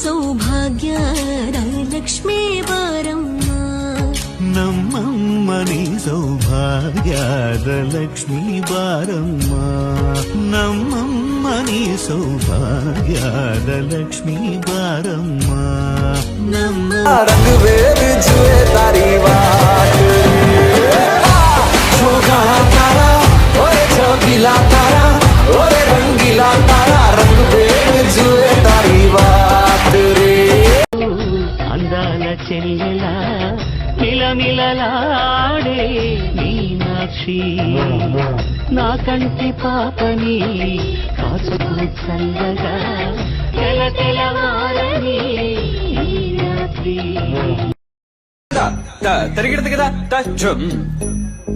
ಸೌಭಾಗ್ಯದ ಲಕ್ಷ್ಮೀ ಬಾರಮ್ಮ ನಮ್ಮಮ್ಮ ನೀ ಸೌಭಾಗ್ಯದ ಲಕ್ಷ್ಮೀ ಬಾರಮ್ಮ ನಮ್ಮಮ್ಮ ನೀ ಸೌಭಾಗ್ಯದ ಲಕ್ಷ್ಮೀ ಬಾರಮ್ಮ ನಮ್ಮ रंग वेर जुए तारी बात छोगाना तारा ओए चौकीला तारा ओए रंगीला तारा रंग वेर जुए तारी बात रे అందాల చెల్లెల మిలమిలలాడే మీనాక్షి నా కంటి పాపని కాచుకు చల్లగా తెలవారని రాత్రి తరిగిడత కదా తచ్చం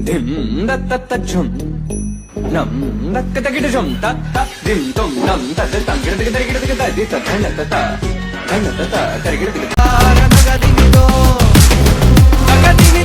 ధిం దత్త ఝం నం దక్క తగిడ ఝం త ధిం తం నం తద తగిడత తరిగిడత కదా ది తన్న తరిగిడత కదా నగదితో నగదిని